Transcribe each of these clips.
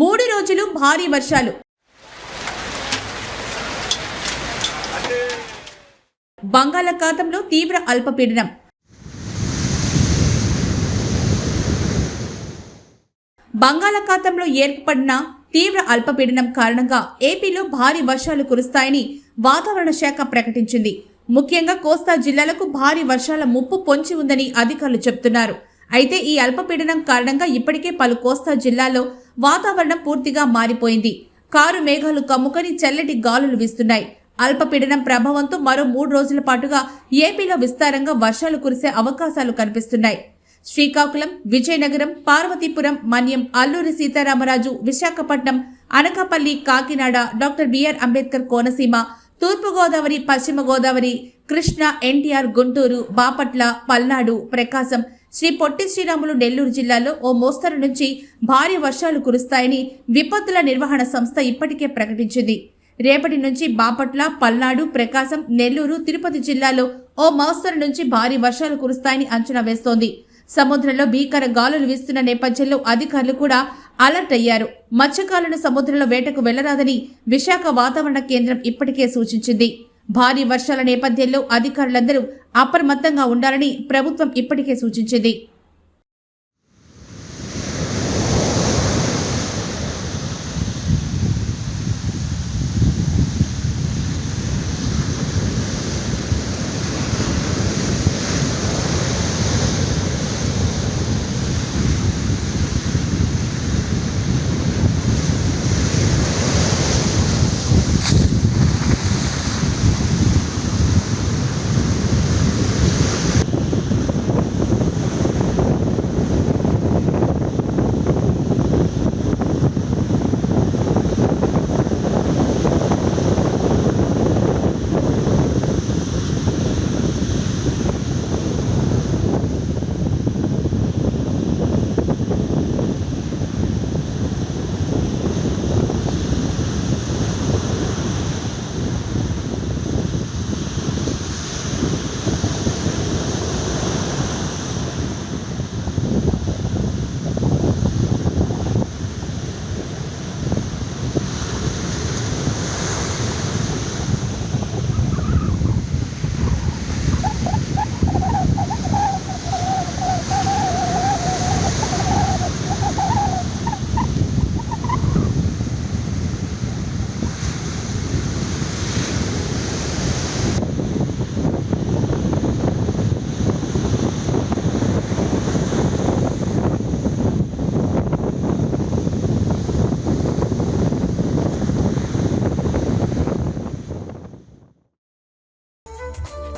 3 రోజులు భారీ వర్షాలు. బంగాళాఖాతంలో తీవ్ర అల్పపీడనం. బంగాళాఖాతంలో ఏర్పడిన తీవ్ర అల్పపీడనం కారణంగా ఏపీలో భారీ వర్షాలు కురుస్తాయని వాతావరణ శాఖ ప్రకటించింది. ముఖ్యంగా కోస్తా జిల్లాలకు భారీ వర్షాల ముప్పు పొంచి ఉందని అధికారులు చెబుతున్నారు. అయితే ఈ అల్పపీడనం కారణంగా ఇప్పటికే పలు కోస్తా జిల్లాల్లో వాతావరణం పూర్తిగా మారిపోయింది. కారు మేఘాలు కమ్ముకొని చల్లటి గాలులు వీస్తున్నాయి. అల్పపీడనం ప్రభావంతో మరో 3 రోజుల పాటుగా ఏపీలో విస్తారంగా వర్షాలు కురిసే అవకాశాలు కనిపిస్తున్నాయి. శ్రీకాకుళం, విజయనగరం, పార్వతీపురం, మన్యం, అల్లూరి సీతారామరాజు, విశాఖపట్నం, అనకాపల్లి, కాకినాడ, డాక్టర్ బిఆర్ అంబేద్కర్ కోనసీమ, తూర్పుగోదావరి, పశ్చిమ గోదావరి, కృష్ణా, ఎన్టీఆర్, గుంటూరు, బాపట్ల, పల్నాడు, ప్రకాశం, శ్రీ పొట్టి శ్రీరాములు, నెల్లూరు జిల్లాల్లో ఓ మోస్తరు నుంచి భారీ వర్షాలు కురుస్తాయని విపత్తుల నిర్వహణ సంస్థ ఇప్పటికే ప్రకటించింది. రేపటి నుంచి బాపట్ల, పల్నాడు, ప్రకాశం, నెల్లూరు, తిరుపతి జిల్లాలో ఓ మోస్తరు నుంచి భారీ వర్షాలు కురుస్తాయని అంచనా వేస్తోంది. సముద్రంలో భీకర గాలులు వీస్తున్న నేపథ్యంలో అధికారులు కూడా అలర్ట్ అయ్యారు. మత్స్యకారులను సముద్రంలో వేటకు వెళ్లరాదని విశాఖ వాతావరణ కేంద్రం ఇప్పటికే సూచించింది. భారీ వర్షాల నేపథ్యంలో అధికారులందరూ అప్రమత్తంగా ఉండాలని ప్రభుత్వం ఇప్పటికే సూచించింది.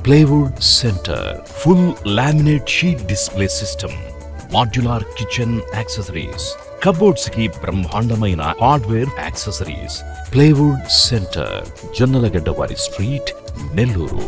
Plywood Center, full laminate sheet display system, modular kitchen accessories, cupboards ki brahmandamaina hardware accessories. Plywood Center, Jannalagaddavari Street, Nelluru.